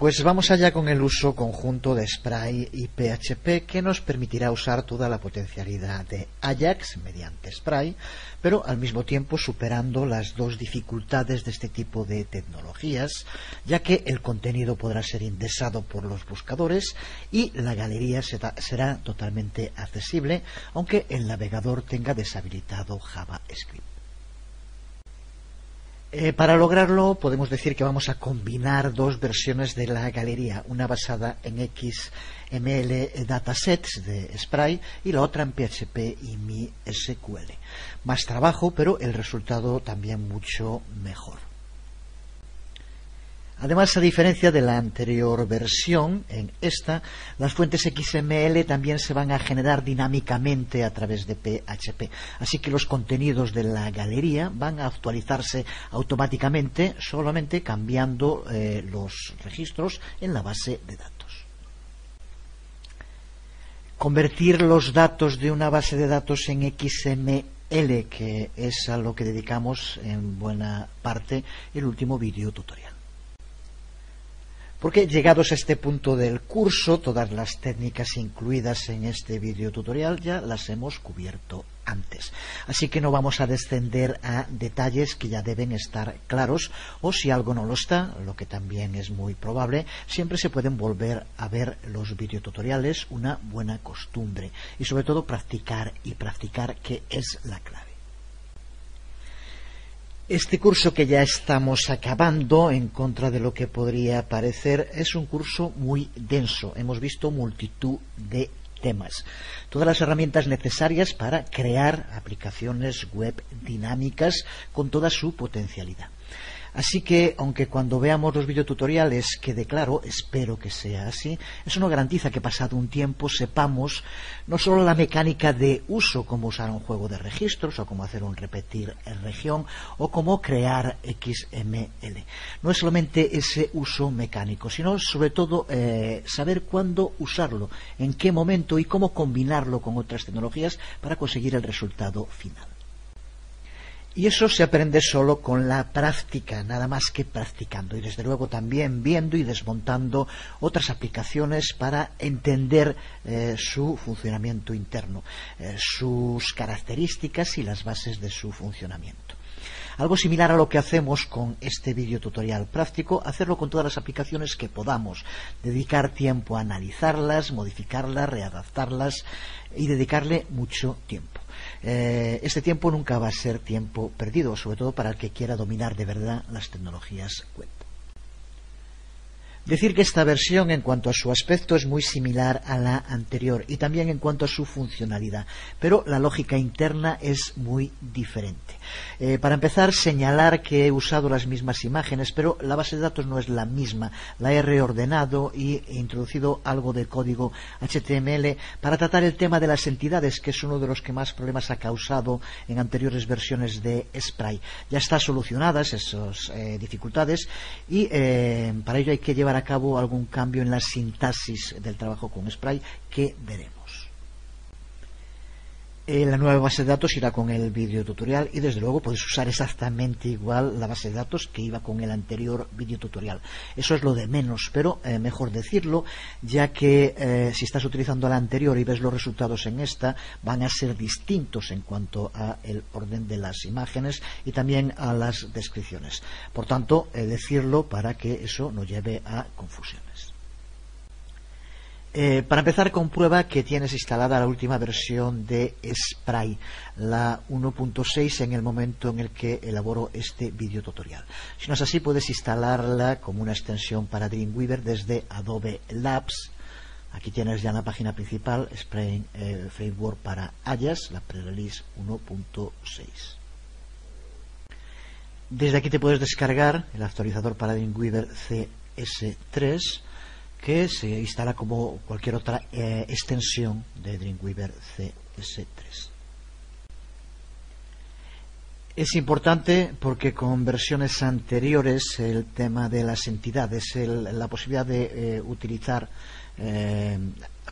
Pues vamos allá con el uso conjunto de Spray y PHP, que nos permitirá usar toda la potencialidad de Ajax mediante Spray, pero al mismo tiempo superando las dos dificultades de este tipo de tecnologías, ya que el contenido podrá ser indexado por los buscadores y la galería será totalmente accesible, aunque el navegador tenga deshabilitado JavaScript. Para lograrlo podemos decir que vamos a combinar dos versiones de la galería, una basada en XML datasets de Spray y la otra en PHP y MySQL. Más trabajo, pero el resultado también mucho mejor. Además, a diferencia de la anterior versión, en esta, las fuentes XML también se van a generar dinámicamente a través de PHP. Así que los contenidos de la galería van a actualizarse automáticamente, solamente cambiando los registros en la base de datos. Convertir los datos de una base de datos en XML, que es a lo que dedicamos en buena parte el último vídeo tutorial. Porque llegados a este punto del curso, todas las técnicas incluidas en este vídeo tutorial ya las hemos cubierto antes. Así que no vamos a descender a detalles que ya deben estar claros, o si algo no lo está, lo que también es muy probable, siempre se pueden volver a ver los videotutoriales, una buena costumbre. Y sobre todo practicar y practicar, que es la clave. Este curso que ya estamos acabando, en contra de lo que podría parecer, es un curso muy denso. Hemos visto multitud de temas. Todas las herramientas necesarias para crear aplicaciones web dinámicas con toda su potencialidad. Así que, aunque cuando veamos los videotutoriales quede claro, espero que sea así, eso no garantiza que pasado un tiempo sepamos no solo la mecánica de uso, cómo usar un juego de registros, o cómo hacer un repetir en región, o cómo crear XML. No es solamente ese uso mecánico, sino sobre todo saber cuándo usarlo, en qué momento y cómo combinarlo con otras tecnologías para conseguir el resultado final. Y eso se aprende solo con la práctica, nada más que practicando, y desde luego también viendo y desmontando otras aplicaciones para entender su funcionamiento interno, sus características y las bases de su funcionamiento. Algo similar a lo que hacemos con este vídeo tutorial práctico, hacerlo con todas las aplicaciones que podamos, dedicar tiempo a analizarlas, modificarlas, readaptarlas y dedicarle mucho tiempo. Este tiempo nunca va a ser tiempo perdido, sobre todo para el que quiera dominar de verdad las tecnologías web. Decir que esta versión en cuanto a su aspecto es muy similar a la anterior y también en cuanto a su funcionalidad, pero la lógica interna es muy diferente. Para empezar, señalar que he usado las mismas imágenes, pero la base de datos no es la misma. La he reordenado y he introducido algo de código HTML para tratar el tema de las entidades, que es uno de los que más problemas ha causado en anteriores versiones de Spray. Ya están solucionadas esas dificultades y para ello hay que llevar a cabo algún cambio en la sintaxis del trabajo con Spray que veremos. La nueva base de datos irá con el vídeo tutorial y desde luego puedes usar exactamente igual la base de datos que iba con el anterior vídeo tutorial. Eso es lo de menos, pero mejor decirlo, ya que si estás utilizando la anterior y ves los resultados en esta, van a ser distintos en cuanto a el orden de las imágenes y también a las descripciones. Por tanto, decirlo para que eso no lleve a confusiones. Para empezar, comprueba que tienes instalada la última versión de Spray, la 1.6, en el momento en el que elaboro este vídeo tutorial. Si no es así, puedes instalarla como una extensión para Dreamweaver desde Adobe Labs. Aquí tienes ya en la página principal Spray Framework para Ajax, la pre-release 1.6. Desde aquí te puedes descargar el actualizador para Dreamweaver CS3, que se instala como cualquier otra extensión de Dreamweaver CS3. Es importante porque con versiones anteriores el tema de las entidades, la posibilidad de utilizar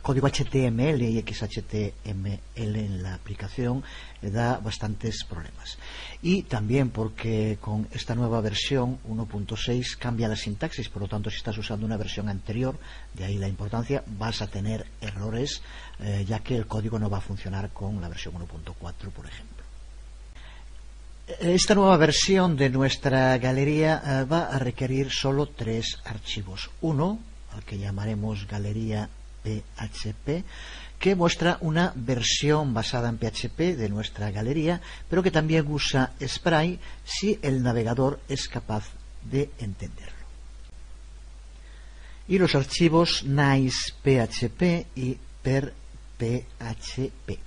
código HTML y XHTML en la aplicación da bastantes problemas. Y también porque con esta nueva versión 1.6 cambia la sintaxis, por lo tanto si estás usando una versión anterior, de ahí la importancia, vas a tener errores, ya que el código no va a funcionar con la versión 1.4, por ejemplo. Esta nueva versión de nuestra galería va a requerir solo 3 archivos. Uno, al que llamaremos galería PHP, que muestra una versión basada en PHP de nuestra galería, pero que también usa Spray si el navegador es capaz de entenderlo. Y los archivos nice.php y per.php,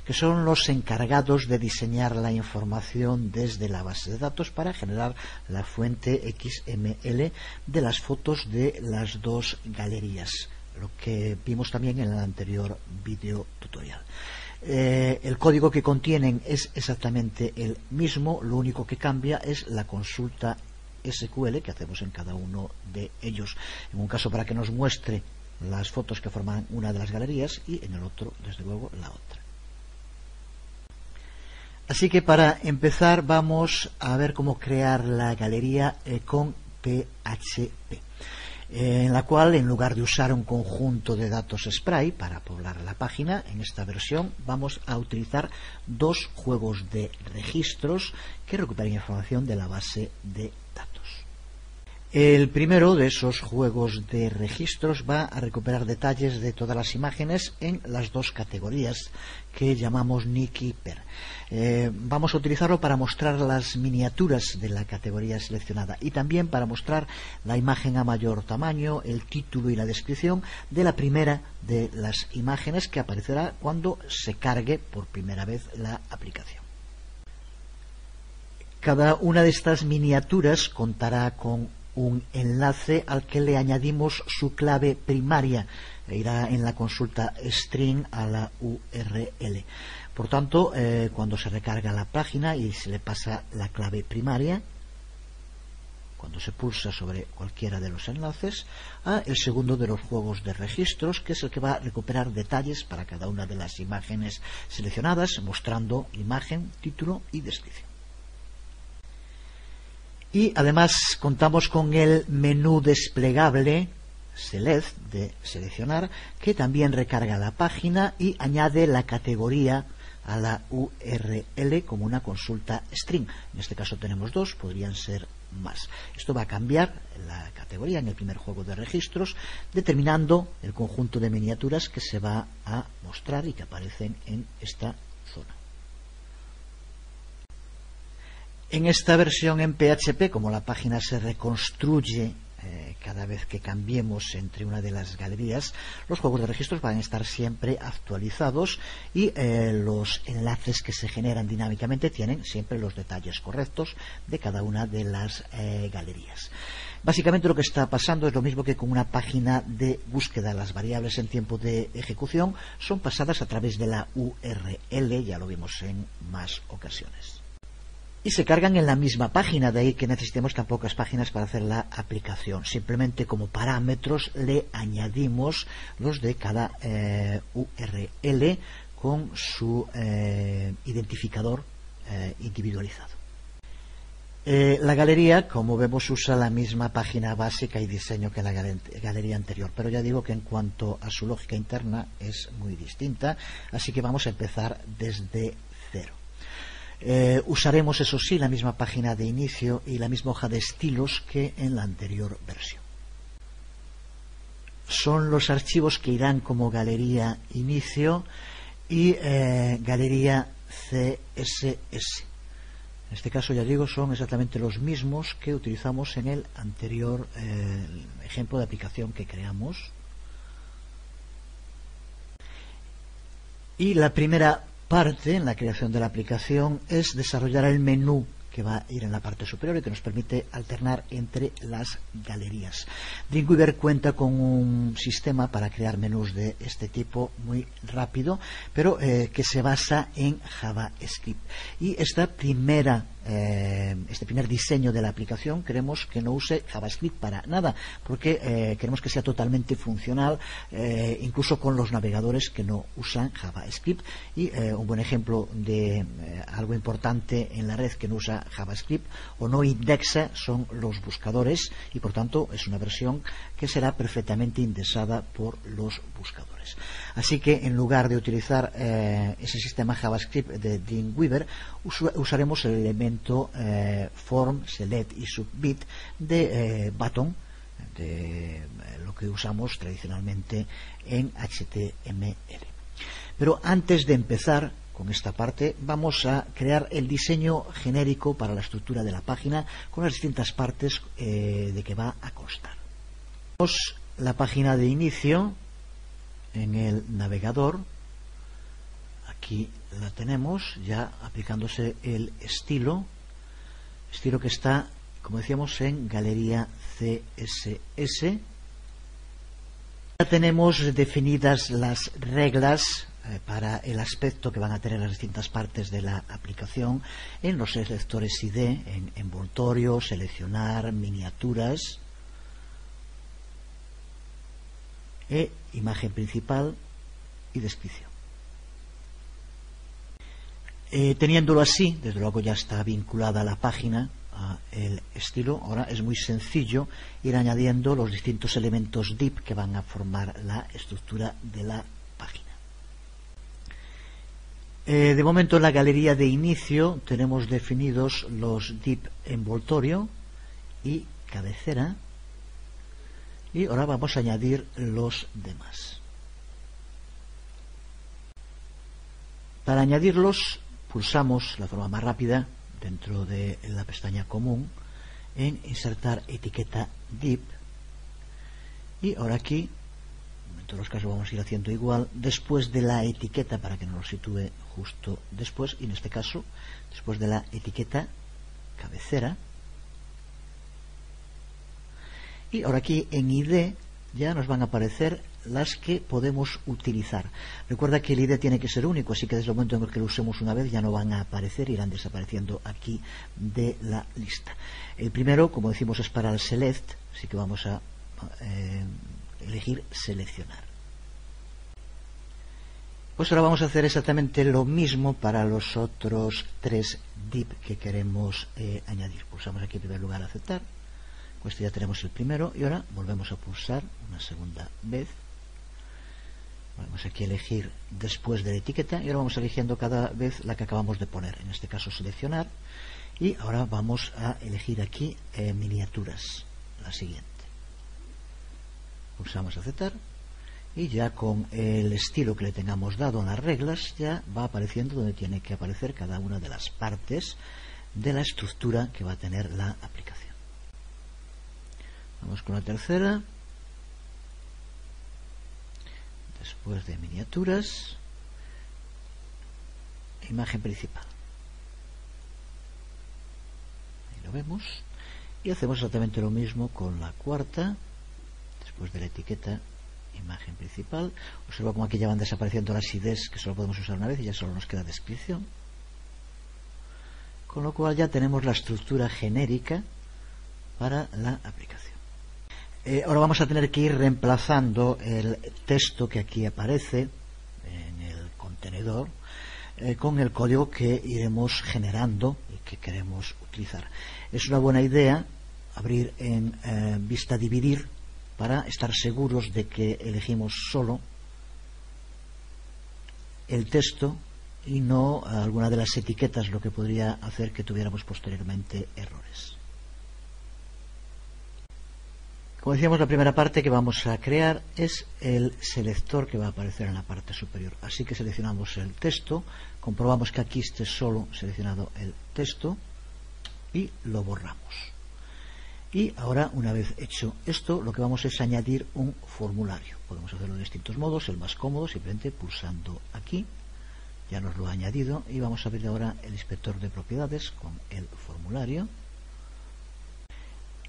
que son los encargados de diseñar la información desde la base de datos para generar la fuente XML de las fotos de las dos galerías, lo que vimos también en el anterior vídeo tutorial. El código que contienen es exactamente el mismo, lo único que cambia es la consulta SQL que hacemos en cada uno de ellos, en un caso para que nos muestre las fotos que forman una de las galerías y en el otro, desde luego, la otra. Así que para empezar vamos a ver cómo crear la galería con PHP, en la cual, en lugar de usar un conjunto de datos Spray para poblar la página, en esta versión vamos a utilizar 2 juegos de registros que recuperan información de la base de datos. El primero de esos juegos de registros va a recuperar detalles de todas las imágenes en las 2 categorías que llamamos Nick y Per. Vamos a utilizarlo para mostrar las miniaturas de la categoría seleccionada y también para mostrar la imagen a mayor tamaño, el título y la descripción de la primera de las imágenes que aparecerá cuando se cargue por primera vez la aplicación. Cada una de estas miniaturas contará con un enlace al que le añadimos su clave primaria, irá en la consulta string a la URL. Por tanto, cuando se recarga la página y se le pasa la clave primaria, cuando se pulsa sobre cualquiera de los enlaces, a el segundo de los juegos de registros, que es el que va a recuperar detalles para cada una de las imágenes seleccionadas, mostrando imagen, título y descripción. Y además contamos con el menú desplegable Select de seleccionar, que también recarga la página y añade la categoría a la URL como una consulta string. En este caso tenemos 2, podrían ser más. Esto va a cambiar la categoría en el primer juego de registros, determinando el conjunto de miniaturas que se va a mostrar y que aparecen en esta zona. En esta versión en PHP, como la página se reconstruye cada vez que cambiemos entre una de las galerías, los juegos de registros van a estar siempre actualizados y los enlaces que se generan dinámicamente tienen siempre los detalles correctos de cada una de las galerías. Básicamente lo que está pasando es lo mismo que con una página de búsqueda. Las variables en tiempo de ejecución son pasadas a través de la URL, ya lo vimos en más ocasiones. Y se cargan en la misma página, de ahí que necesitemos tan pocas páginas para hacer la aplicación. Simplemente como parámetros le añadimos los de cada URL con su identificador individualizado. La galería, como vemos, usa la misma página básica y diseño que la galería anterior, pero ya digo que en cuanto a su lógica interna es muy distinta, así que vamos a empezar desde cero. Usaremos, eso sí, la misma página de inicio y la misma hoja de estilos que en la anterior versión. Son los archivos que irán como galería inicio y galería CSS. En este caso, ya digo, son exactamente los mismos que utilizamos en el anterior ejemplo de aplicación que creamos. Y la primera parte en la creación de la aplicación es desarrollar el menú que va a ir en la parte superior y que nos permite alternar entre las galerías. Dreamweaver cuenta con un sistema para crear menús de este tipo muy rápido, pero que se basa en JavaScript. Y esta primera este primer diseño de la aplicación, queremos que no use JavaScript para nada, porque queremos que sea totalmente funcional, incluso con los navegadores que no usan JavaScript. Y un buen ejemplo de algo importante en la red que no usa JavaScript o no indexa son los buscadores, y por tanto es una versión que será perfectamente indexada por los buscadores. Así que en lugar de utilizar ese sistema JavaScript de Dreamweaver, usaremos el elemento form, select y submit de button, de lo que usamos tradicionalmente en HTML. Pero antes de empezar con esta parte, vamos a crear el diseño genérico para la estructura de la página con las distintas partes de que va a constar. Tenemos la página de inicio en el navegador. Aquí la tenemos ya aplicándose el estilo que está, como decíamos, en galería CSS. Ya tenemos definidas las reglas para el aspecto que van a tener las distintas partes de la aplicación en los selectores ID, en envoltorio, seleccionar, miniaturas, imagen principal y descripción. Teniéndolo así, desde luego ya está vinculada la página a el estilo. Ahora es muy sencillo ir añadiendo los distintos elementos div que van a formar la estructura de la página. De momento en la galería de inicio tenemos definidos los div envoltorio y cabecera, y ahora vamos a añadir los demás. Para añadirlos pulsamos la forma más rápida dentro de la pestaña común en insertar etiqueta div, y ahora aquí en todos los casos vamos a ir haciendo igual después de la etiqueta para que nos lo sitúe justo después, y en este caso después de la etiqueta cabecera. Y ahora aquí en ID ya nos van a aparecer las que podemos utilizar. Recuerda que el ID tiene que ser único, así que desde el momento en el que lo usemos una vez ya no van a aparecer, irán desapareciendo aquí de la lista. El primero, como decimos, es para el select, así que vamos a elegir seleccionar. Pues ahora vamos a hacer exactamente lo mismo para los otros tres div que queremos añadir. Pulsamos aquí en primer lugar aceptar. Pues ya tenemos el primero, y ahora volvemos a pulsar una segunda vez. Vamos aquí a elegir después de la etiqueta, y ahora vamos eligiendo cada vez la que acabamos de poner, en este caso seleccionar, y ahora vamos a elegir aquí miniaturas, la siguiente. Pulsamos aceptar, y ya con el estilo que le tengamos dado en las reglas ya va apareciendo donde tiene que aparecer cada una de las partes de la estructura que va a tener la aplicación. Vamos con la tercera. Después de miniaturas, imagen principal. Ahí lo vemos. Y hacemos exactamente lo mismo con la cuarta. Después de la etiqueta imagen principal. Observa cómo aquí ya van desapareciendo las IDs que solo podemos usar una vez y ya solo nos queda descripción. Con lo cual ya tenemos la estructura genérica para la aplicación. Ahora vamos a tener que ir reemplazando el texto que aquí aparece en el contenedor con el código que iremos generando y que queremos utilizar. Es una buena idea abrir en vista dividir para estar seguros de que elegimos solo el texto y no alguna de las etiquetas, lo que podría hacer que tuviéramos posteriormente errores. Como decíamos, la primera parte que vamos a crear es el selector que va a aparecer en la parte superior. Así que seleccionamos el texto, comprobamos que aquí esté solo seleccionado el texto y lo borramos. Y ahora, una vez hecho esto, lo que vamos es añadir un formulario. Podemos hacerlo de distintos modos, el más cómodo simplemente pulsando aquí. Ya nos lo ha añadido, y vamos a abrir ahora el inspector de propiedades con el formulario.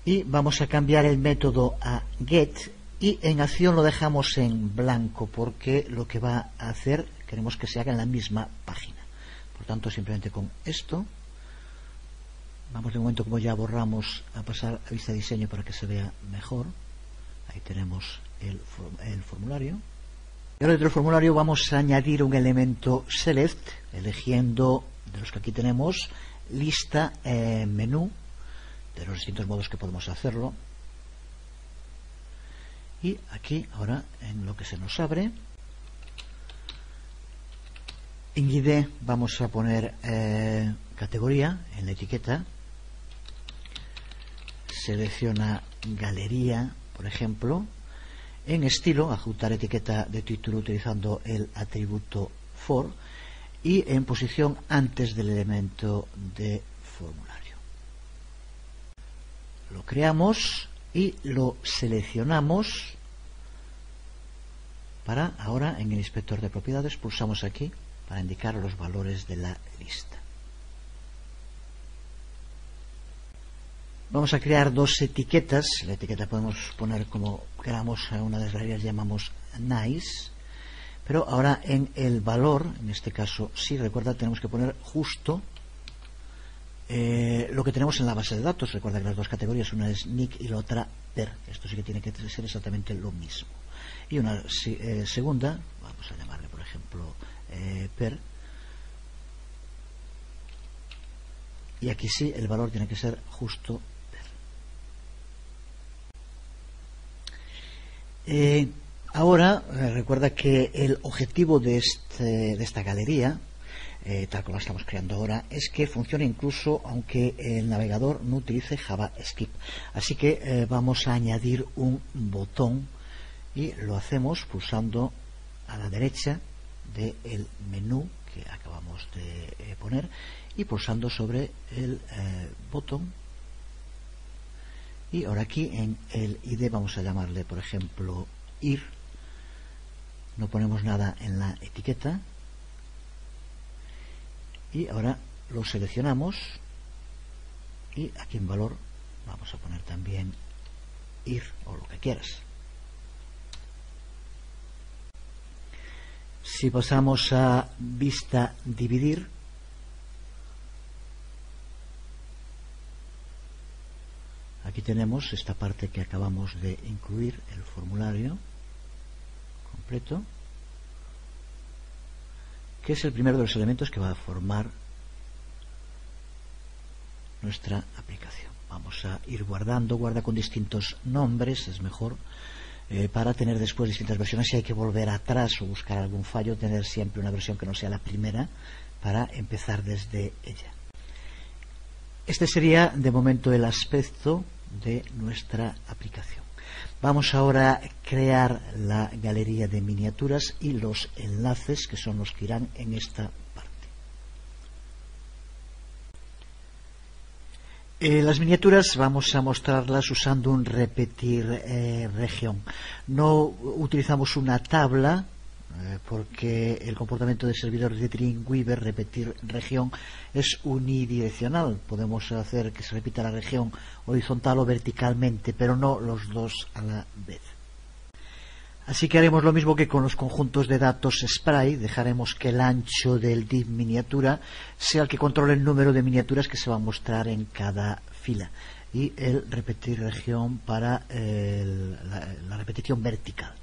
Y vamos a cambiar el método a get, y en acción lo dejamos en blanco porque lo que va a hacer queremos que se haga en la misma página. Por tanto, simplemente con esto Vamos de momento, como ya borramos, a pasar a vista de diseño para que se vea mejor. Ahí tenemos el formulario. Y ahora dentro del formulario vamos a añadir un elemento select, eligiendo de los que aquí tenemos lista, menú, de los distintos modos que podemos hacerlo. Y aquí ahora en lo que se nos abre, en ID vamos a poner categoría en la etiqueta, selecciona galería, por ejemplo. En estilo, adjuntar etiqueta de título utilizando el atributo for, y en posición antes del elemento de formulario. Lo creamos y lo seleccionamos para ahora en el inspector de propiedades pulsamos aquí para indicar los valores de la lista. Vamos a crear dos etiquetas. La etiqueta podemos poner como queramos, a una de las galerías llamamos nice, pero ahora en el valor, en este caso, sí, recuerda, tenemos que poner justo lo que tenemos en la base de datos. Recuerda que las dos categorías, una es nick y la otra per. Esto sí que tiene que ser exactamente lo mismo. Y una segunda, vamos a llamarle por ejemplo per, y aquí sí el valor tiene que ser justo per. Ahora recuerda que el objetivo de esta galería, tal como la estamos creando ahora, es que funcione incluso aunque el navegador no utilice JavaScript. Así que vamos a añadir un botón y lo hacemos pulsando a la derecha del menú que acabamos de poner y pulsando sobre el botón. Y ahora aquí en el ID vamos a llamarle por ejemplo ir. No ponemos nada en la etiqueta y ahora lo seleccionamos y aquí en valor vamos a poner también ir o lo que quieras. Si pasamos a vista dividir, aquí tenemos esta parte que acabamos de incluir, el formulario completo, que es el primero de los elementos que va a formar nuestra aplicación. Vamos a ir guardando, guarda con distintos nombres, es mejor para tener después distintas versiones. Si hay que volver atrás o buscar algún fallo, tener siempre una versión que no sea la primera para empezar desde ella. Este sería de momento el aspecto de nuestra aplicación. Vamos ahora a crear la galería de miniaturas y los enlaces que son los que irán en esta parte. Las miniaturas vamos a mostrarlas usando un repetir región. No utilizamos una tabla porque el comportamiento del servidor de Dreamweaver, repetir región, es unidireccional. Podemos hacer que se repita la región horizontal o verticalmente, pero no los dos a la vez. Así que haremos lo mismo que con los conjuntos de datos Sprite. Dejaremos que el ancho del div miniatura sea el que controle el número de miniaturas que se va a mostrar en cada fila, y el repetir región para la repetición vertical.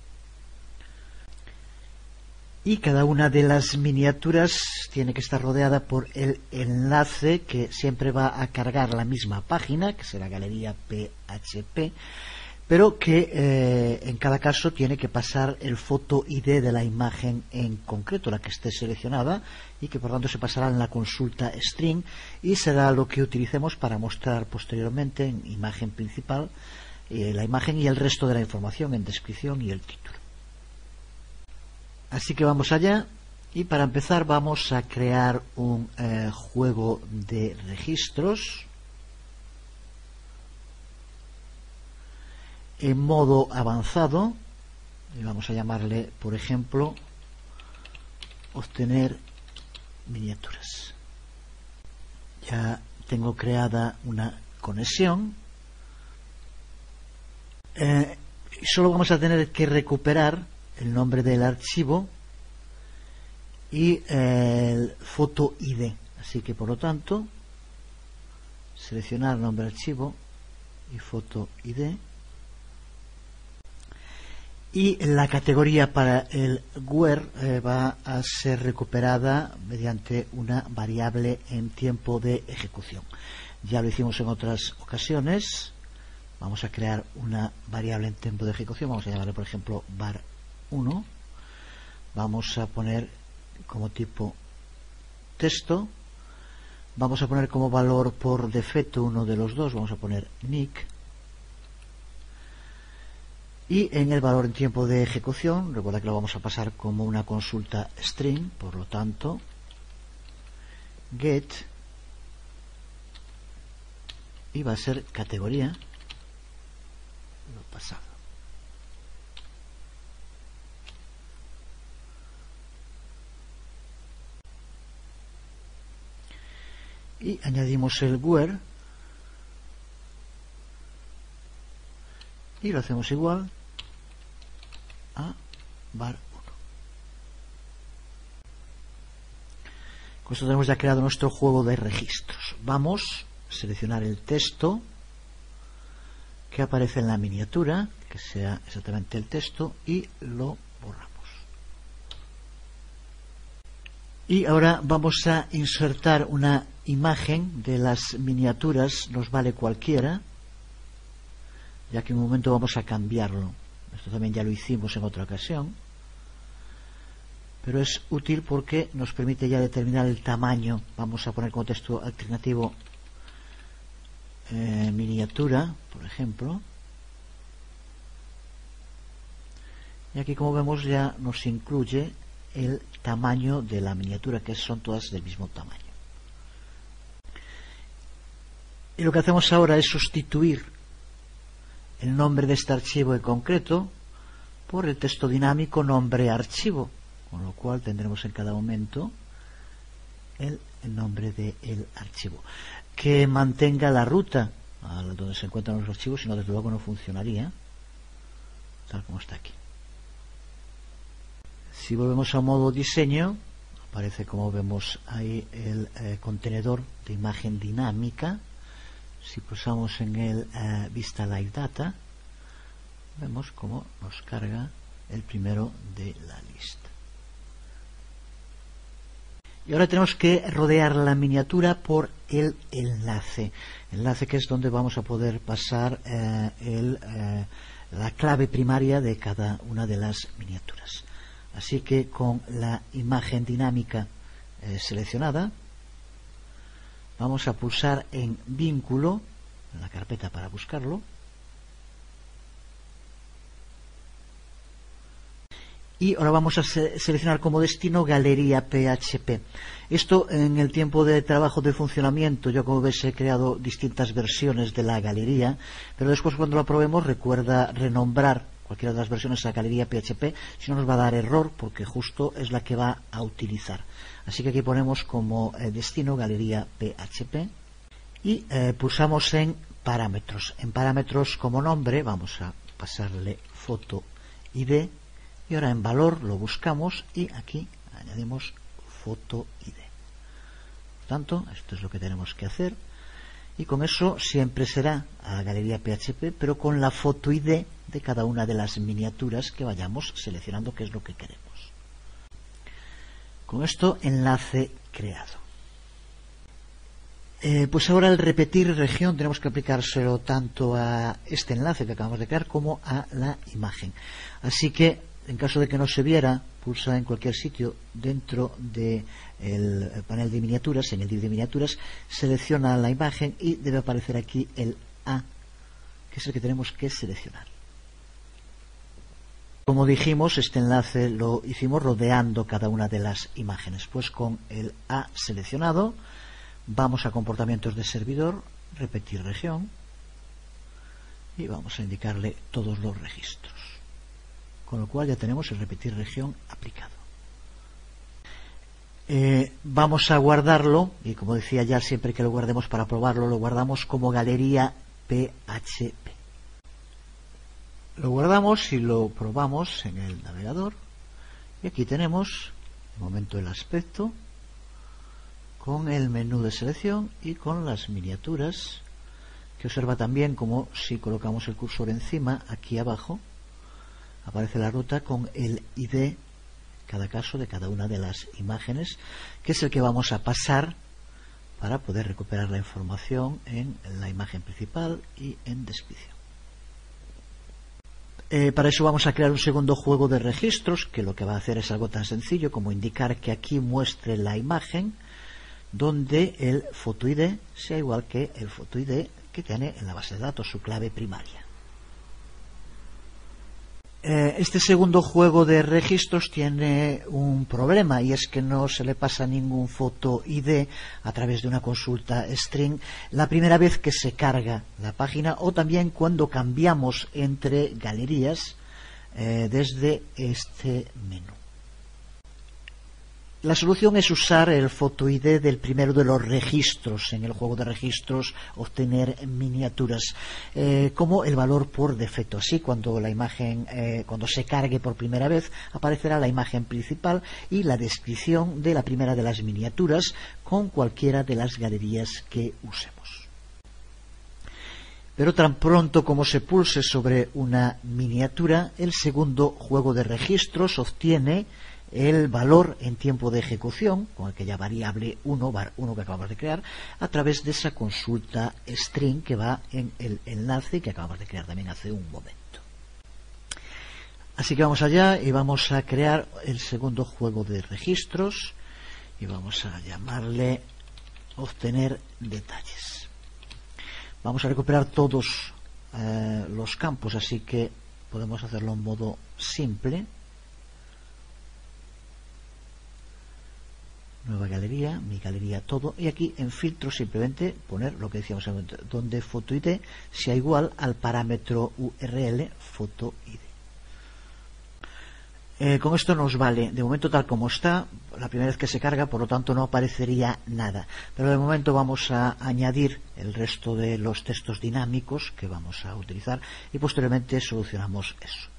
Y cada una de las miniaturas tiene que estar rodeada por el enlace que siempre va a cargar la misma página, que será galería PHP, pero que en cada caso tiene que pasar el foto ID de la imagen en concreto, la que esté seleccionada, y que por tanto se pasará en la consulta string y será lo que utilicemos para mostrar posteriormente en imagen principal la imagen y el resto de la información en descripción y el título. Así que vamos allá, y para empezar vamos a crear un juego de registros en modo avanzado, y vamos a llamarle por ejemplo obtener miniaturas. Ya tengo creada una conexión. Solo vamos a tener que recuperar el nombre del archivo y el foto ID, así que por lo tanto seleccionar nombre archivo y foto ID, y la categoría para el where va a ser recuperada mediante una variable en tiempo de ejecución. Ya lo hicimos en otras ocasiones. Vamos a crear una variable en tiempo de ejecución, vamos a llamarle por ejemplo var1, vamos a poner como tipo texto, vamos a poner como valor por defecto uno de los dos, vamos a poner nick, y en el valor en tiempo de ejecución, recuerda que lo vamos a pasar como una consulta string, por lo tanto get, y va a ser categoría, lo pasado. Y añadimos el where y lo hacemos igual a var1. Con esto tenemos ya creado nuestro juego de registros. Vamos a seleccionar el texto que aparece en la miniatura, que sea exactamente el texto, y lo borramos. Y ahora vamos a insertar una imagen de las miniaturas, nos vale cualquiera, ya que en un momento vamos a cambiarlo. Esto también ya lo hicimos en otra ocasión, pero es útil porque nos permite ya determinar el tamaño. Vamos a poner como texto alternativo miniatura, por ejemplo, y aquí, como vemos, ya nos incluye el tamaño de la miniatura, que son todas del mismo tamaño. Y lo que hacemos ahora es sustituir el nombre de este archivo en concreto por el texto dinámico nombre archivo, con lo cual tendremos en cada momento el nombre del archivo, que mantenga la ruta a donde se encuentran los archivos, si no, desde luego no funcionaría tal como está aquí. Si volvemos a modo diseño, aparece, como vemos ahí, el contenedor de imagen dinámica. Si pulsamos en el Vista Live Data, vemos cómo nos carga el primero de la lista. Y ahora tenemos que rodear la miniatura por el enlace que es donde vamos a poder pasar la clave primaria de cada una de las miniaturas. Así que con la imagen dinámica seleccionada, vamos a pulsar en vínculo, en la carpeta para buscarlo, y ahora vamos a seleccionar como destino galería PHP. Esto, en el tiempo de trabajo de funcionamiento, yo, como ves, he creado distintas versiones de la galería, pero después, cuando lo probemos, recuerda renombrar cualquiera de las versiones a galería PHP, si no nos va a dar error, porque justo es la que va a utilizar. Así que aquí ponemos como destino galería PHP y pulsamos en parámetros. En parámetros, como nombre, vamos a pasarle foto ID, y ahora en valor lo buscamos y aquí añadimos foto ID. Por tanto, esto es lo que tenemos que hacer, y con eso siempre será a galería PHP, pero con la foto ID de cada una de las miniaturas que vayamos seleccionando, que es lo que queremos. Con esto, enlace creado. Pues ahora, al repetir región, tenemos que aplicárselo tanto a este enlace que acabamos de crear como a la imagen. Así que, en caso de que no se viera, pulsa en cualquier sitio dentro del panel de miniaturas, en el div de miniaturas, selecciona la imagen y debe aparecer aquí el A, que es el que tenemos que seleccionar. Como dijimos, este enlace lo hicimos rodeando cada una de las imágenes. Pues con el A seleccionado, vamos a comportamientos de servidor, repetir región, y vamos a indicarle todos los registros. Con lo cual ya tenemos el repetir región aplicado. Vamos a guardarlo, y como decía ya, siempre que lo guardemos para probarlo, lo guardamos como galería PHP. Lo guardamos y lo probamos en el navegador, y aquí tenemos de momento el aspecto, con el menú de selección y con las miniaturas, que observa también como si colocamos el cursor encima, aquí abajo aparece la ruta con el ID, cada caso de cada una de las imágenes, que es el que vamos a pasar para poder recuperar la información en la imagen principal y en descripción. Para eso vamos a crear un segundo juego de registros, que lo que va a hacer es algo tan sencillo como indicar que aquí muestre la imagen donde el photo ID sea igual que el photo ID que tiene en la base de datos, su clave primaria. Este segundo juego de registros tiene un problema, y es que no se le pasa ningún photo ID a través de una consulta string la primera vez que se carga la página, o también cuando cambiamos entre galerías desde este menú. La solución es usar el photo ID del primero de los registros en el juego de registros, obtener miniaturas como el valor por defecto. Así, cuando la imagen, cuando se cargue por primera vez, aparecerá la imagen principal y la descripción de la primera de las miniaturas con cualquiera de las galerías que usemos. Pero tan pronto como se pulse sobre una miniatura, el segundo juego de registros obtiene el valor en tiempo de ejecución con aquella variable 1 que acabamos de crear a través de esa consulta string que va en el enlace que acabamos de crear también hace un momento. Así que vamos allá y vamos a crear el segundo juego de registros y vamos a llamarle obtener detalles. Vamos a recuperar todos los campos, así que podemos hacerlo en modo simple. Nueva galería, mi galería todo, y aquí en filtro simplemente poner lo que decíamos en el momento, donde photo ID sea igual al parámetro URL photo ID. Con esto nos vale, de momento tal como está, la primera vez que se carga, por lo tanto no aparecería nada, pero de momento vamos a añadir el resto de los textos dinámicos que vamos a utilizar y posteriormente solucionamos eso.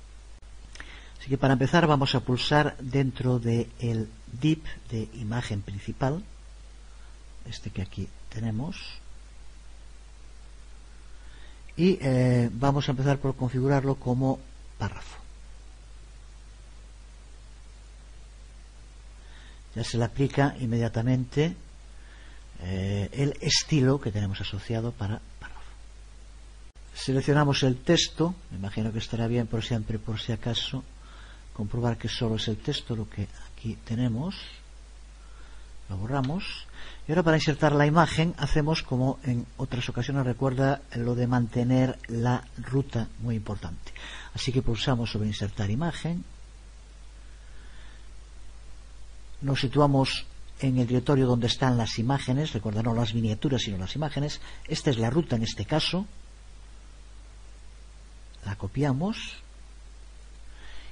Así que para empezar vamos a pulsar dentro del div de imagen principal, este que aquí tenemos, y vamos a empezar por configurarlo como párrafo. Ya se le aplica inmediatamente el estilo que tenemos asociado para párrafo. Seleccionamos el texto, me imagino que estará bien por siempre, por si acaso comprobar que solo es el texto lo que aquí tenemos, lo borramos, y ahora para insertar la imagen hacemos como en otras ocasiones, recuerda lo de mantener la ruta, muy importante. Así que pulsamos sobre insertar imagen, nos situamos en el directorio donde están las imágenes, recuerda, no las miniaturas sino las imágenes. Esta es la ruta en este caso, la copiamos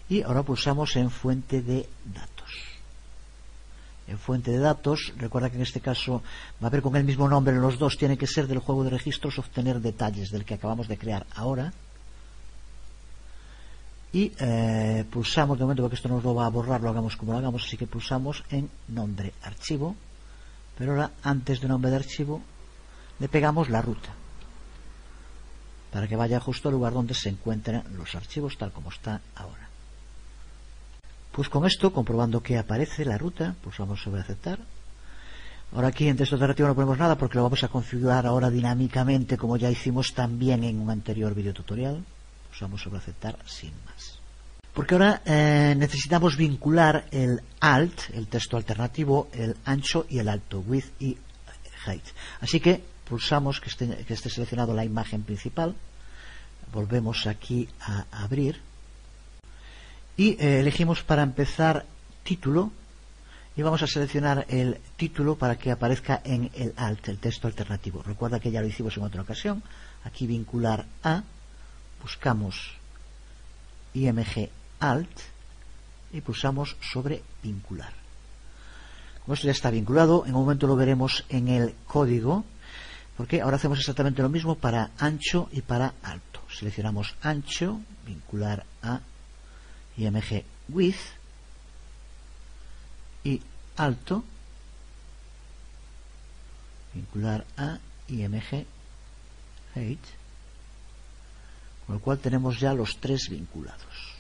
y ahora pulsamos en fuente de datos. En fuente de datos, recuerda que en este caso va a haber con el mismo nombre en los dos, tiene que ser del juego de registros obtener detalles, del que acabamos de crear ahora. Y pulsamos, de momento porque esto nos lo va a borrar, lo hagamos como lo hagamos, así que pulsamos en nombre archivo, pero ahora antes de nombre de archivo le pegamos la ruta para que vaya justo al lugar donde se encuentran los archivos tal como está ahora. Pues con esto, comprobando que aparece la ruta, pulsamos sobre aceptar. Ahora aquí en texto alternativo no ponemos nada porque lo vamos a configurar ahora dinámicamente como ya hicimos también en un anterior video tutorial. Pulsamos sobre aceptar sin más. Porque ahora necesitamos vincular el alt, el texto alternativo, el ancho y el alto, width y height. Así que pulsamos que esté seleccionado la imagen principal. Volvemos aquí a abrir. Y elegimos para empezar título y vamos a seleccionar el título para que aparezca en el alt, el texto alternativo. Recuerda que ya lo hicimos en otra ocasión. Aquí vincular a, buscamos img alt y pulsamos sobre vincular. Como esto ya está vinculado, en un momento lo veremos en el código, porque ahora hacemos exactamente lo mismo para ancho y para alto. Seleccionamos ancho, vincular a img width y alto, vincular a img height, con lo cual tenemos ya los tres vinculados.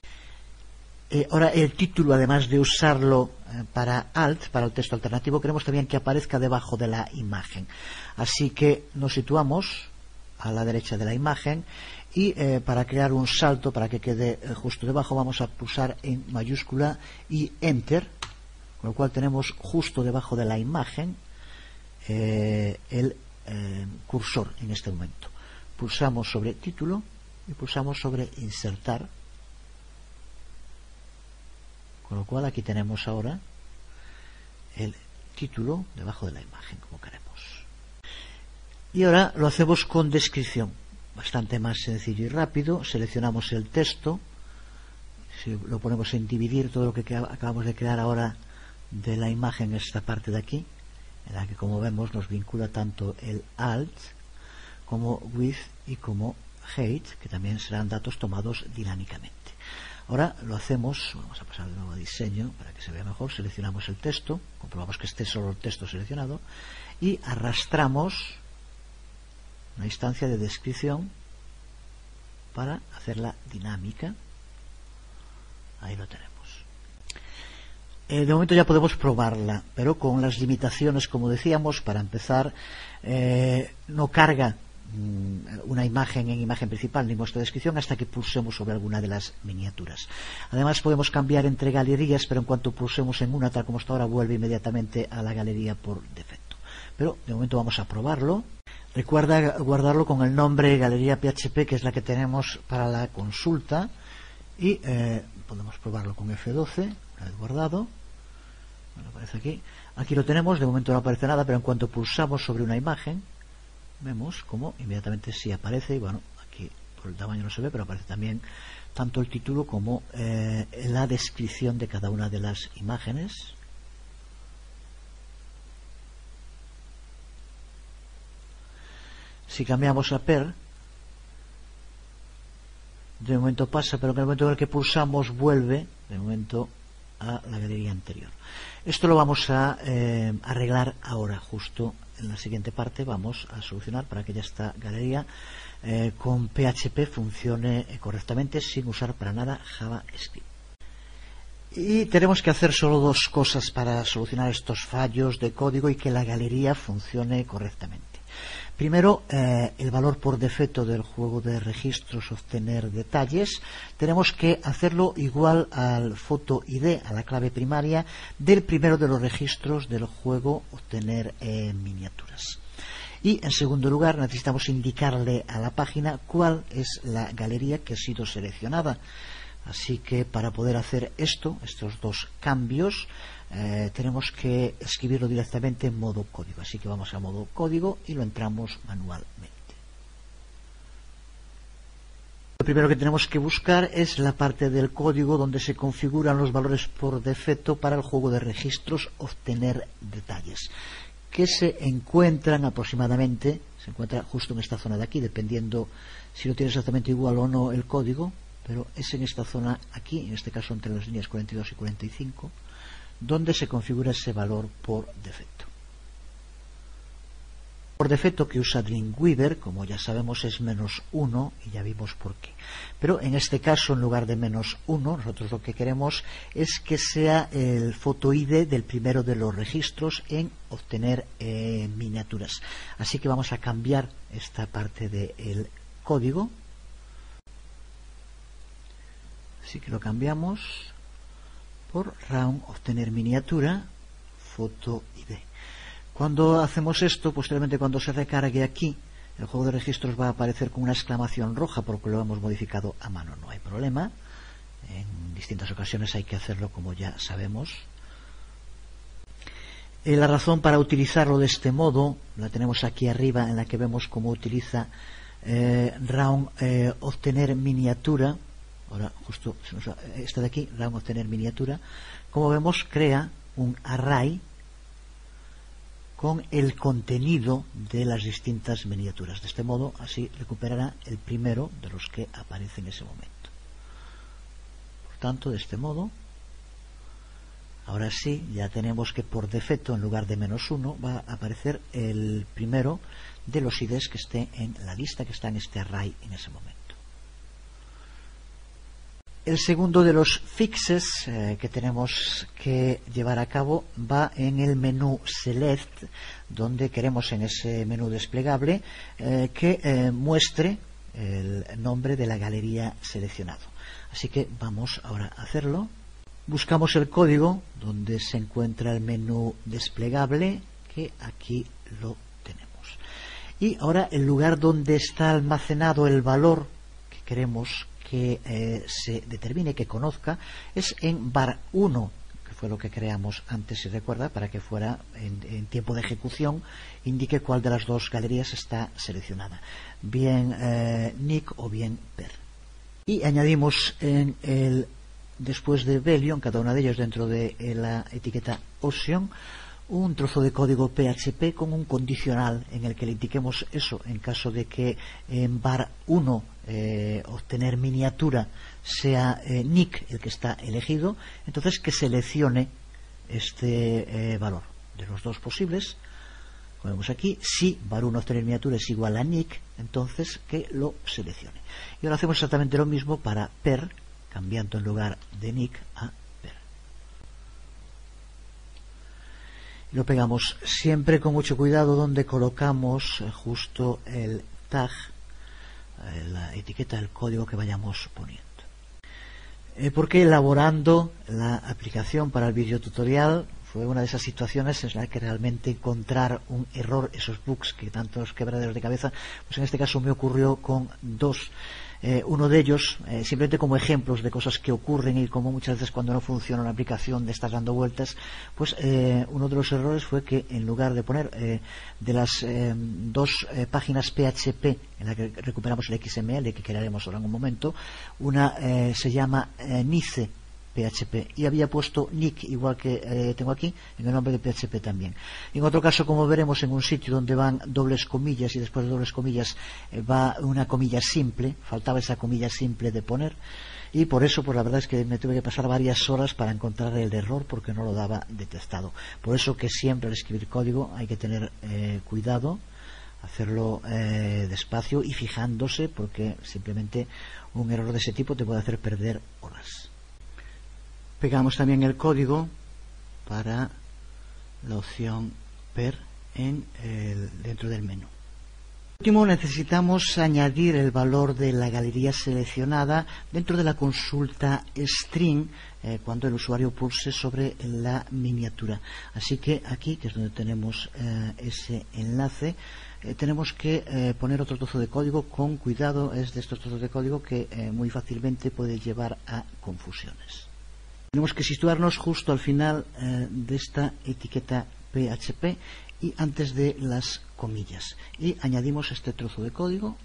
Ahora el título, además de usarlo para alt, para el texto alternativo, queremos también que aparezca debajo de la imagen, así que nos situamos a la derecha de la imagen y para crear un salto para que quede justo debajo vamos a pulsar en mayúscula y enter, con lo cual tenemos justo debajo de la imagen el cursor en este momento. Pulsamos sobre título y pulsamos sobre insertar, con lo cual aquí tenemos ahora el título debajo de la imagen, como queremos. Y ahora lo hacemos con descripción, bastante más sencillo y rápido. Seleccionamos el texto, si lo ponemos en dividir, todo lo que acabamos de crear ahora de la imagen, esta parte de aquí, en la que, como vemos, nos vincula tanto el alt como width y como height, que también serán datos tomados dinámicamente. Ahora lo hacemos, vamos a pasar de nuevo a diseño para que se vea mejor. Seleccionamos el texto, comprobamos que esté solo el texto seleccionado y arrastramos una instancia de descripción para hacerla dinámica. Ahí lo tenemos. De momento ya podemos probarla, pero con las limitaciones, como decíamos. Para empezar, no carga una imagen en imagen principal ni muestra descripción hasta que pulsemos sobre alguna de las miniaturas. Además podemos cambiar entre galerías, pero en cuanto pulsemos en una, tal como está ahora, vuelve inmediatamente a la galería por defecto. Pero de momento vamos a probarlo. Recuerda guardarlo con el nombre galería PHP, que es la que tenemos para la consulta, y podemos probarlo con F12, una vez guardado. Bueno, aparece aquí. Aquí lo tenemos, de momento no aparece nada, pero en cuanto pulsamos sobre una imagen vemos como inmediatamente sí aparece. Y bueno, aquí por el tamaño no se ve, pero aparece también tanto el título como la descripción de cada una de las imágenes. Si cambiamos a PER, de momento pasa, pero en el momento en el que pulsamos vuelve de momento a la galería anterior. Esto lo vamos a arreglar ahora, justo en la siguiente parte. Vamos a solucionar para que ya esta galería con PHP funcione correctamente sin usar para nada JavaScript. Y tenemos que hacer solo dos cosas para solucionar estos fallos de código y que la galería funcione correctamente. Primero, el valor por defecto del juego de registros obtener detalles, tenemos que hacerlo igual al photo ID, a la clave primaria del primero de los registros del juego obtener miniaturas. Y en segundo lugar, necesitamos indicarle a la página cuál es la galería que ha sido seleccionada. Así que para poder hacer esto, estos dos cambios, tenemos que escribirlo directamente en modo código. Así que vamos a modo código y lo entramos manualmente. Lo primero que tenemos que buscar es la parte del código donde se configuran los valores por defecto para el juego de registros obtener detalles, que se encuentran aproximadamente, se encuentra justo en esta zona de aquí, dependiendo si lo tiene exactamente igual o no el código, pero es en esta zona aquí, en este caso entre las líneas 42 y 45, donde se configura ese valor por defecto. Por defecto que usa Dreamweaver, como ya sabemos, es -1 y ya vimos por qué. Pero en este caso, en lugar de -1, nosotros lo que queremos es que sea el photo ID del primero de los registros en obtener miniaturas. Así que vamos a cambiar esta parte del código. Así que lo cambiamos por round obtener miniatura photo ID. Cuando hacemos esto, posteriormente cuando se recargue aquí, el juego de registros va a aparecer con una exclamación roja porque lo hemos modificado a mano. No hay problema, en distintas ocasiones hay que hacerlo, como ya sabemos. La razón para utilizarlo de este modo la tenemos aquí arriba, en la que vemos cómo utiliza round obtener miniatura. Ahora justo esta de aquí, round obtener miniatura. Como vemos, crea un array con el contenido de las distintas miniaturas. De este modo, así recuperará el primero de los que aparece en ese momento. Por tanto, de este modo, Ahora sí, ya tenemos que por defecto, en lugar de -1, va a aparecer el primero de los IDs que esté en la lista, que está en este array en ese momento. El segundo de los fixes que tenemos que llevar a cabo va en el menú Select, donde queremos en ese menú desplegable que muestre el nombre de la galería seleccionado. Así que vamos ahora a hacerlo. Buscamos el código donde se encuentra el menú desplegable, que aquí lo tenemos. Y ahora el lugar donde está almacenado el valor que queremos que se determine, que conozca, es en var1, que fue lo que creamos antes, si recuerda, para que fuera en tiempo de ejecución, indique cuál de las dos galerías está seleccionada, bien nick o bien per. Y añadimos después de value, en cada una de ellos dentro de la etiqueta option, un trozo de código PHP con un condicional en el que le indiquemos eso en caso de que en var1 obtener miniatura sea nick el que está elegido, entonces que seleccione este valor de los dos posibles. Como vemos aquí, si var1 obtener miniatura es igual a nick, entonces que lo seleccione. Y ahora hacemos exactamente lo mismo para per, cambiando en lugar de nick a per. Lo pegamos siempre con mucho cuidado donde colocamos justo el tag, la etiqueta del código que vayamos poniendo. Porque elaborando la aplicación para el vídeo tutorial fue una de esas situaciones en las que realmente encontrar un error, esos bugs que tantos quebraderos de cabeza, pues en este caso me ocurrió con dos. Uno de ellos, simplemente como ejemplos de cosas que ocurren y como muchas veces cuando no funciona una aplicación de estas dando vueltas, pues uno de los errores fue que en lugar de poner de las dos páginas PHP en la que recuperamos el XML que crearemos ahora en un momento, una se llama Nice PHP y había puesto nick igual que tengo aquí en el nombre de PHP también. En otro caso, como veremos, en un sitio donde van dobles comillas y después de dobles comillas va una comilla simple, faltaba esa comilla simple de poner, y por eso pues la verdad es que me tuve que pasar varias horas para encontrar el error porque no lo daba detectado. Por eso que siempre al escribir código hay que tener cuidado, hacerlo despacio y fijándose, porque simplemente un error de ese tipo te puede hacer perder horas. Pegamos también el código para la opción per dentro del menú. Por último, necesitamos añadir el valor de la galería seleccionada dentro de la consulta string cuando el usuario pulse sobre la miniatura. Así que aquí, que es donde tenemos ese enlace, tenemos que poner otro trozo de código con cuidado. Es de estos trozos de código que muy fácilmente puede llevar a confusiones. Tenemos que situarnos justo al final de esta etiqueta PHP y antes de las comillas. Y añadimos este trozo de código.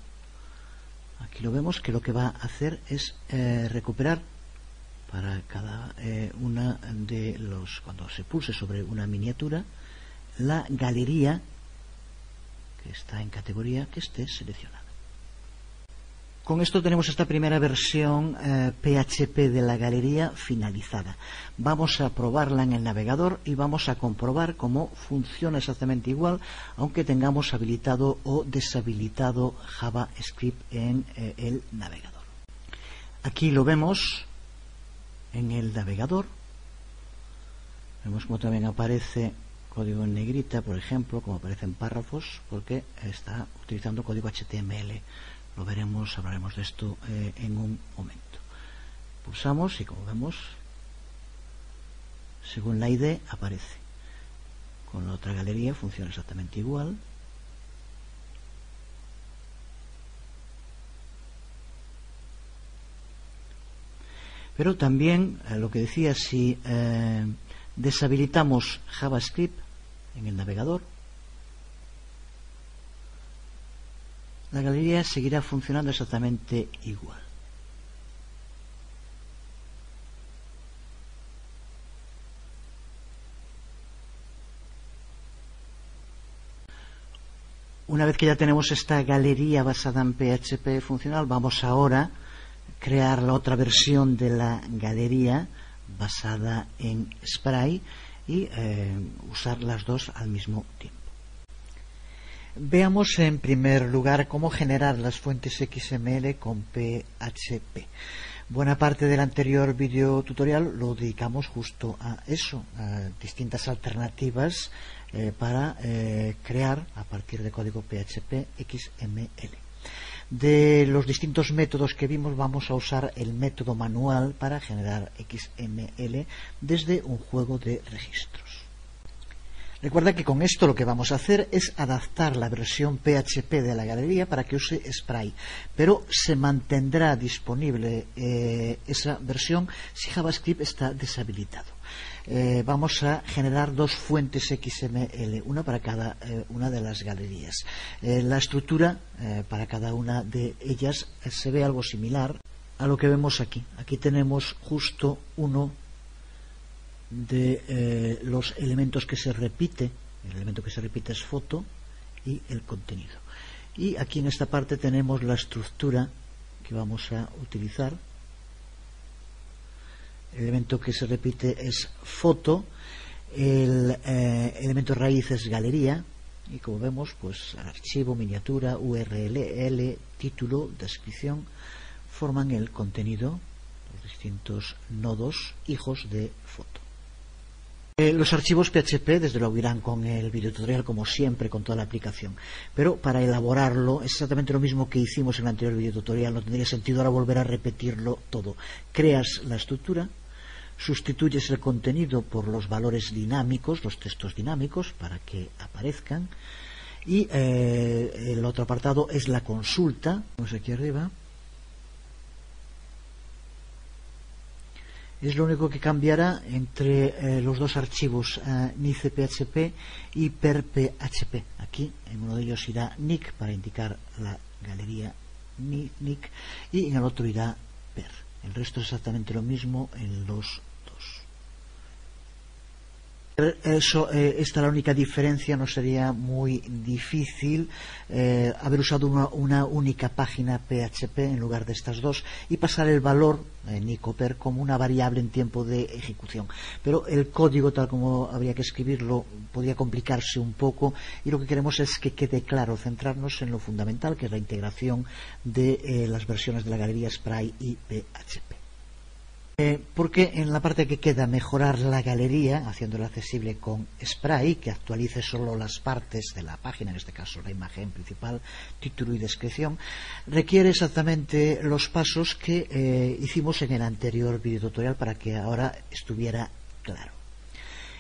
Aquí lo vemos, que lo que va a hacer es recuperar para cada una de los, cuando se pulse sobre una miniatura, la galería que está en categoría que esté seleccionada. Con esto tenemos esta primera versión PHP de la galería finalizada. Vamos a probarla en el navegador y vamos a comprobar cómo funciona exactamente igual, aunque tengamos habilitado o deshabilitado JavaScript en el navegador. Aquí lo vemos en el navegador. Vemos como también aparece código en negrita, por ejemplo, como aparecen párrafos, porque está utilizando código HTML. Lo veremos, hablaremos de esto en un momento. Pulsamos y como vemos, según la ID aparece. Con la otra galería funciona exactamente igual. Pero también, lo que decía, si deshabilitamos JavaScript en el navegador, la galería seguirá funcionando exactamente igual. Una vez que ya tenemos esta galería basada en PHP funcional, vamos ahora a crear la otra versión de la galería basada en Spray y usar las dos al mismo tiempo. Veamos en primer lugar cómo generar las fuentes XML con PHP. Buena parte del anterior video tutorial lo dedicamos justo a eso, a distintas alternativas para crear a partir de código PHP XML. De los distintos métodos que vimos, vamos a usar el método manual para generar XML desde un juego de registros. Recuerda que con esto lo que vamos a hacer es adaptar la versión PHP de la galería para que use Spray, pero se mantendrá disponible esa versión si JavaScript está deshabilitado. Vamos a generar dos fuentes XML, una para cada una de las galerías. La estructura para cada una de ellas se ve algo similar a lo que vemos aquí. Aquí tenemos justo uno de los elementos que se repite. El elemento que se repite es foto y el contenido. Y aquí en esta parte tenemos la estructura que vamos a utilizar. El elemento que se repite es foto, el elemento raíz es galería, y como vemos, pues archivo, miniatura, URL, título, descripción forman el contenido, los distintos nodos hijos de foto. Los archivos PHP desde luego irán con el videotutorial, como siempre con toda la aplicación, pero para elaborarlo es exactamente lo mismo que hicimos en el anterior videotutorial. No tendría sentido ahora volver a repetirlo todo. Creas la estructura, sustituyes el contenido por los valores dinámicos, los textos dinámicos para que aparezcan, y el otro apartado es la consulta. Vamos aquí arriba. Es lo único que cambiará entre los dos archivos nice.php y per.php. Aquí en uno de ellos irá nick para indicar la galería nick y en el otro irá per. El resto es exactamente lo mismo en los dos. Esta es la única diferencia. No sería muy difícil haber usado una única página PHP en lugar de estas dos y pasar el valor nick.per como una variable en tiempo de ejecución, pero el código tal como habría que escribirlo podría complicarse un poco, y lo que queremos es que quede claro, centrarnos en lo fundamental, que es la integración de las versiones de la galería Spray y PHP. Porque en la parte que queda, mejorar la galería haciéndola accesible con Spray, que actualice solo las partes de la página, en este caso la imagen principal, título y descripción, requiere exactamente los pasos que hicimos en el anterior videotutorial para que ahora estuviera claro.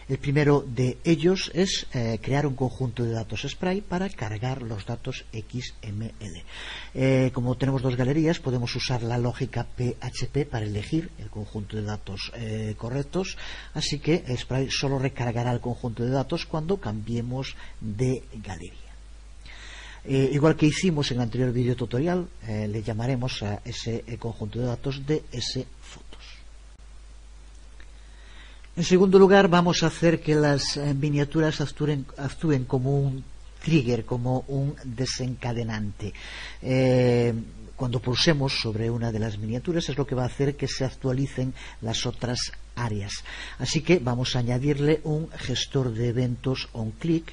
El primero de ellos es crear un conjunto de datos Spray para cargar los datos XML. Como tenemos dos galerías, podemos usar la lógica PHP para elegir el conjunto de datos correctos, así que Spray solo recargará el conjunto de datos cuando cambiemos de galería. Igual que hicimos en el anterior video tutorial, le llamaremos a ese conjunto de datos dsFotos. En segundo lugar, vamos a hacer que las miniaturas actúen como un trigger, como un desencadenante. Cuando pulsemos sobre una de las miniaturas es lo que va a hacer que se actualicen las otras áreas. Así que vamos a añadirle un gestor de eventos onClick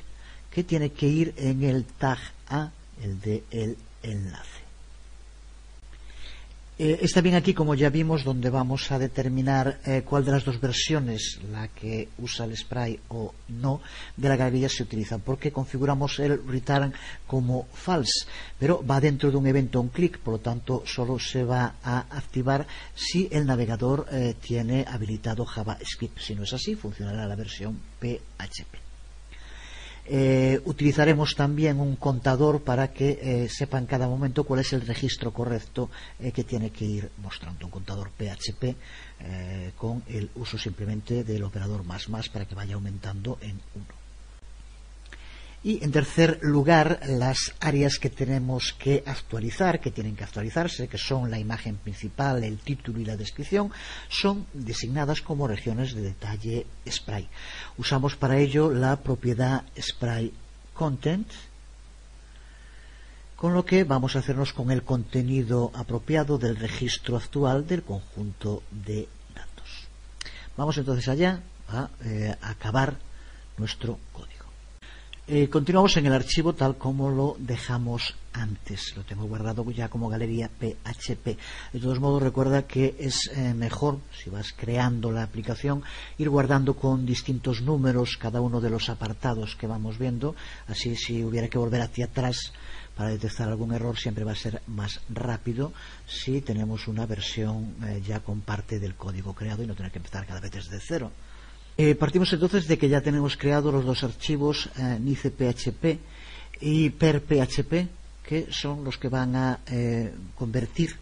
que tiene que ir en el tag A, el de el enlace. Está bien aquí, como ya vimos, donde vamos a determinar cuál de las dos versiones, la que usa el Spray o no, de la galería se utiliza, porque configuramos el return como false, pero va dentro de un evento onClick, por lo tanto solo se va a activar si el navegador tiene habilitado JavaScript. Si no es así, funcionará la versión PHP. Utilizaremos también un contador para que sepa en cada momento cuál es el registro correcto que tiene que ir mostrando. Un contador PHP con el uso simplemente del operador más para que vaya aumentando en 1. Y en tercer lugar, las áreas que tenemos que actualizar, que tienen que actualizarse, que son la imagen principal, el título y la descripción, son designadas como regiones de detalle Spray. Usamos para ello la propiedad Spray Content, con lo que vamos a hacernos con el contenido apropiado del registro actual del conjunto de datos. Vamos entonces allá a acabar nuestro código. Continuamos en el archivo tal como lo dejamos antes. Lo tengo guardado ya como galería PHP. De todos modos, recuerda que es mejor, si vas creando la aplicación, ir guardando con distintos números cada uno de los apartados que vamos viendo. Así, si hubiera que volver hacia atrás para detectar algún error, siempre va a ser más rápido si tenemos una versión ya con parte del código creado y no tener que empezar cada vez desde cero. Partimos entonces de que ya tenemos creados los dos archivos nice.php y per.php, que son los que van a convertir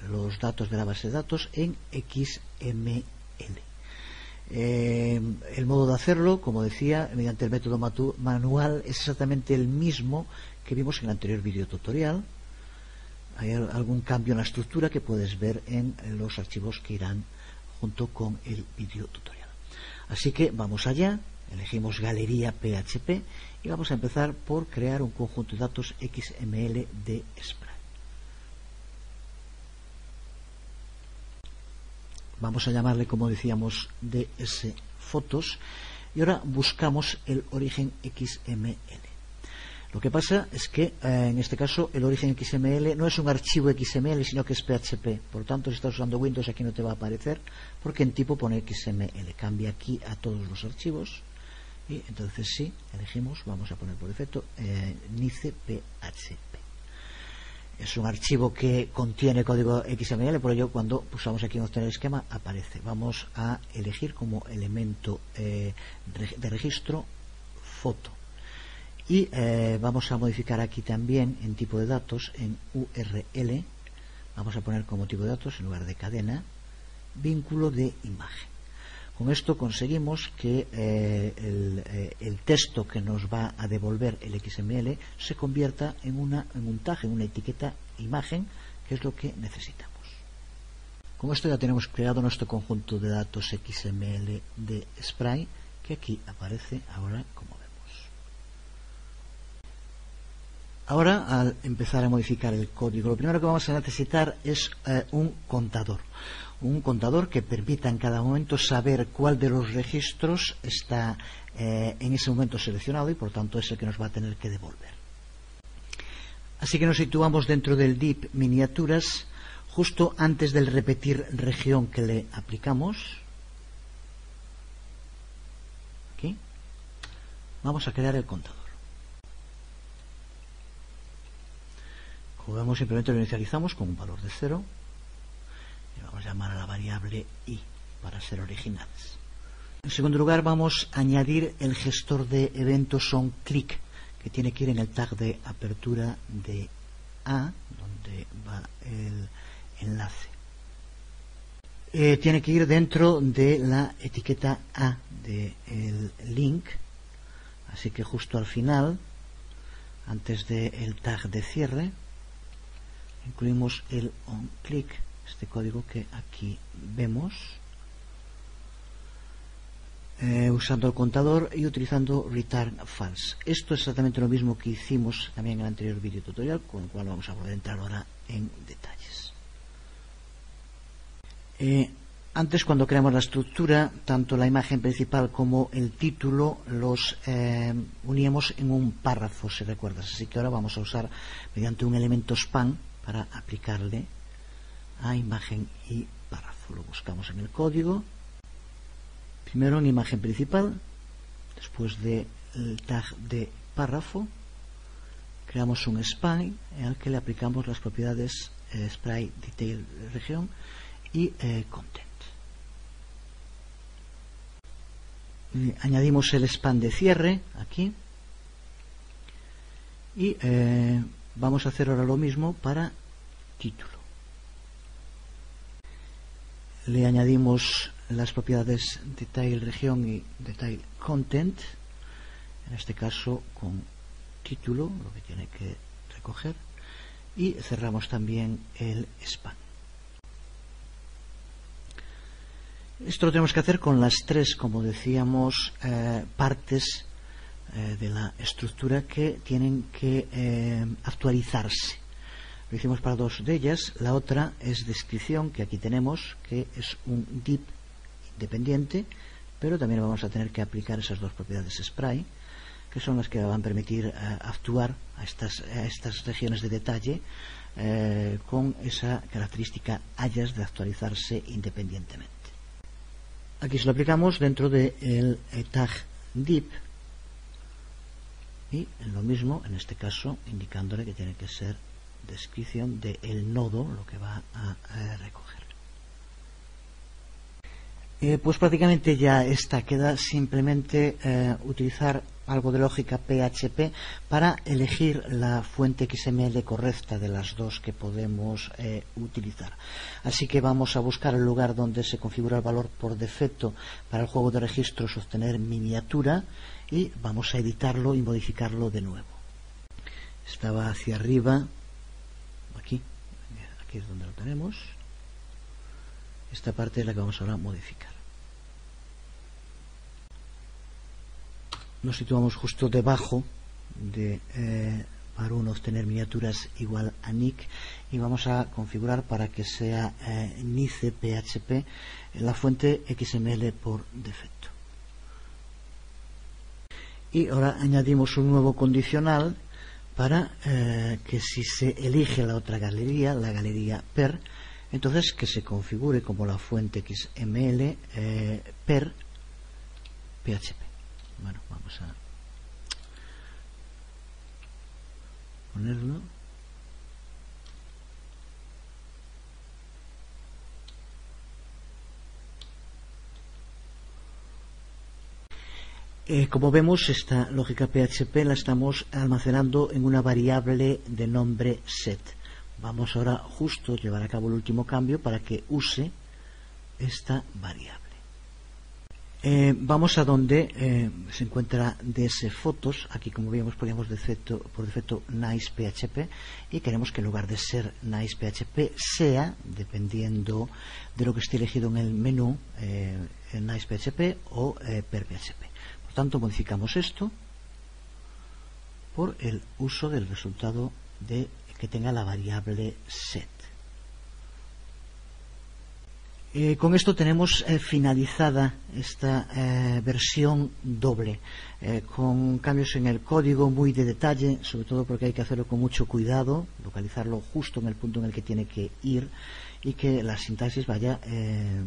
los datos de la base de datos en XML. El modo de hacerlo, como decía, mediante el método manual, es exactamente el mismo que vimos en el anterior video tutorial. Hay algún cambio en la estructura que puedes ver en los archivos que irán junto con el video tutorial. Así que vamos allá, elegimos galería PHP y vamos a empezar por crear un conjunto de datos XML de Spray. Vamos a llamarle, como decíamos, DS Fotos, y ahora buscamos el origen XML. Lo que pasa es que en este caso el origen XML no es un archivo XML, sino que es PHP. Por lo tanto, si estás usando Windows, aquí no te va a aparecer porque en tipo pone XML. Cambia aquí a todos los archivos y entonces sí, elegimos, vamos a poner por defecto nice.php. Es un archivo que contiene código XML, por ello cuando pulsamos aquí en obtener esquema aparece. Vamos a elegir como elemento de registro foto. Y vamos a modificar aquí también en tipo de datos, en URL, vamos a poner como tipo de datos, en lugar de cadena, vínculo de imagen. Con esto conseguimos que el texto que nos va a devolver el XML se convierta en un tag, en una etiqueta imagen, que es lo que necesitamos. Con esto ya tenemos creado nuestro conjunto de datos XML de Spray, que aquí aparece ahora como vemos. Ahora, al empezar a modificar el código, lo primero que vamos a necesitar es un contador que permita en cada momento saber cuál de los registros está en ese momento seleccionado y por tanto es el que nos va a tener que devolver. Así que nos situamos dentro del div miniaturas justo antes del repetir región que le aplicamos. Aquí vamos a crear el contador. Como vemos, simplemente lo inicializamos con un valor de 0 y vamos a llamar a la variable i para ser originales. En segundo lugar, vamos a añadir el gestor de eventos onClick, que tiene que ir en el tag de apertura de A, donde va el enlace. Tiene que ir dentro de la etiqueta A del link, así que justo al final, antes del tag de cierre, incluimos el onClick, este código que aquí vemos, usando el contador y utilizando return false. Esto es exactamente lo mismo que hicimos también en el anterior video tutorial, con el cual vamos a poder entrar ahora en detalles. Antes, cuando creamos la estructura, tanto la imagen principal como el título los uníamos en un párrafo, si recuerdas. Así que ahora vamos a usar mediante un elemento span para aplicarle a imagen y párrafo. Lo buscamos en el código, primero en imagen principal, después del tag de párrafo creamos un span al que le aplicamos las propiedades spray, detail, región y content. Y añadimos el span de cierre aquí y vamos a hacer ahora lo mismo para título. Le añadimos las propiedades detail región y detail content, en este caso con título, lo que tiene que recoger, y cerramos también el span. Esto lo tenemos que hacer con las tres, como decíamos, partes de la estructura que tienen que actualizarse. Lo hicimos para dos de ellas. La otra es descripción, que aquí tenemos, que es un div dependiente, pero también vamos a tener que aplicar esas dos propiedades spray, que son las que van a permitir actuar a estas regiones de detalle con esa característica alias de actualizarse independientemente. Aquí se lo aplicamos dentro del tag div y lo mismo en este caso indicándole que tiene que ser descripción del nodo lo que va a recoger. Pues prácticamente ya está, queda simplemente utilizar algo de lógica PHP para elegir la fuente XML correcta de las dos que podemos utilizar. Así que vamos a buscar el lugar donde se configura el valor por defecto para el juego de registros obtener miniatura y vamos a editarlo y modificarlo de nuevo. Estaba hacia arriba, aquí es donde lo tenemos. Esta parte es la que vamos ahora a modificar. Nos situamos justo debajo de para uno obtener miniaturas igual a nick y vamos a configurar para que sea nice PHP la fuente XML por defecto. Y ahora añadimos un nuevo condicional para que si se elige la otra galería, la galería per, entonces que se configure como la fuente XML per PHP. Bueno, vamos a ponerlo. Como vemos, esta lógica PHP la estamos almacenando en una variable de nombre set. Vamos ahora justo a llevar a cabo el último cambio para que use esta variable. Vamos a donde se encuentra DS Fotos. Aquí, como vemos, poníamos por defecto nice PHP y queremos que en lugar de ser nice PHP sea, dependiendo de lo que esté elegido en el menú, nice PHP o per PHP. Por tanto, modificamos esto por el uso del resultado de que tenga la variable set. Con esto tenemos finalizada esta versión doble, con cambios en el código muy de detalle, sobre todo porque hay que hacerlo con mucho cuidado, localizarlo justo en el punto en el que tiene que ir y que la sintaxis vaya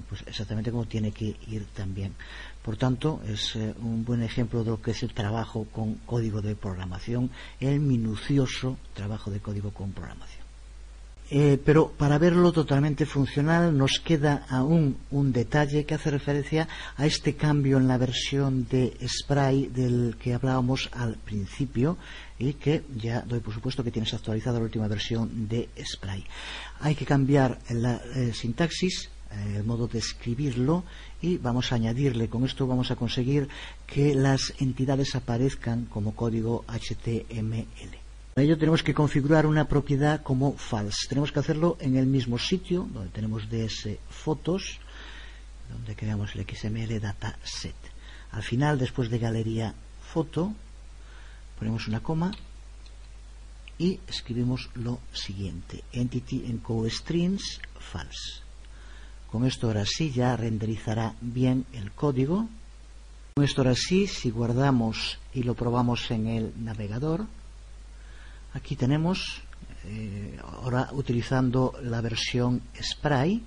pues exactamente como tiene que ir también. Por tanto, es un buen ejemplo de lo que es el trabajo con código de programación, el minucioso trabajo de código con programación. Pero para verlo totalmente funcional nos queda aún un detalle que hace referencia a este cambio en la versión de Spray del que hablábamos al principio y que ya doy por supuesto que tienes actualizada la última versión de Spray. Hay que cambiar la sintaxis, el modo de escribirlo y vamos a añadirle, con esto vamos a conseguir que las entidades aparezcan como código HTML. Para ello tenemos que configurar una propiedad como false. Tenemos que hacerlo en el mismo sitio donde tenemos DS Fotos, donde creamos el XML dataset. Al final, después de galería foto, ponemos una coma y escribimos lo siguiente: entity encode strings false. Con esto ahora sí ya renderizará bien el código. Con esto ahora sí, si guardamos y lo probamos en el navegador, aquí tenemos, ahora utilizando la versión Spray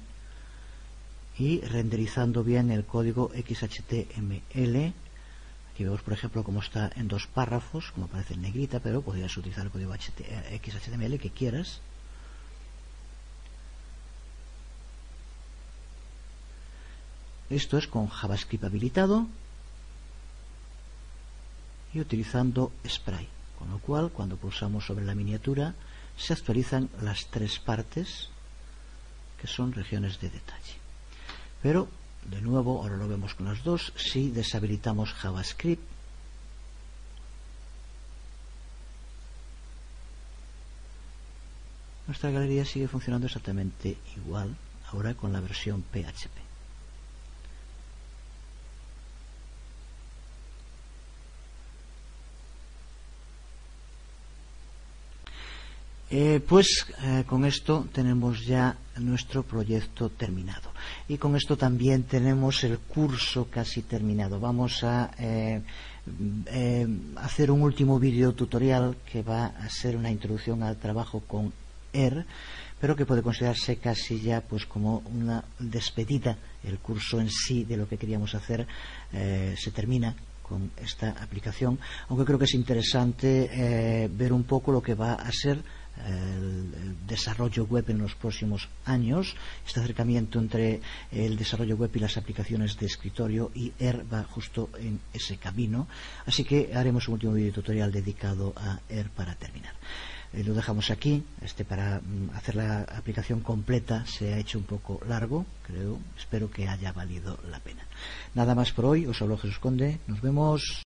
y renderizando bien el código XHTML. Aquí vemos, por ejemplo, cómo está en dos párrafos, como aparece en negrita, pero podrías utilizar el código XHTML que quieras. Esto es con JavaScript habilitado y utilizando Spray. Con lo cual, cuando pulsamos sobre la miniatura, se actualizan las tres partes, que son regiones de detalle. Pero, de nuevo, ahora lo vemos con las dos, si deshabilitamos JavaScript, nuestra galería sigue funcionando exactamente igual, ahora con la versión PHP. Con esto tenemos ya nuestro proyecto terminado y con esto también tenemos el curso casi terminado. Vamos a hacer un último vídeo tutorial que va a ser una introducción al trabajo con R, pero que puede considerarse casi ya pues como una despedida. El curso en sí de lo que queríamos hacer se termina con esta aplicación, aunque creo que es interesante ver un poco lo que va a ser el desarrollo web en los próximos años. Este acercamiento entre el desarrollo web y las aplicaciones de escritorio y R va justo en ese camino, así que haremos un último vídeo tutorial dedicado a R para terminar. Lo dejamos aquí. Para hacer la aplicación completa se ha hecho un poco largo, espero que haya valido la pena. Nada más por hoy, os habló Jesús Conde, nos vemos.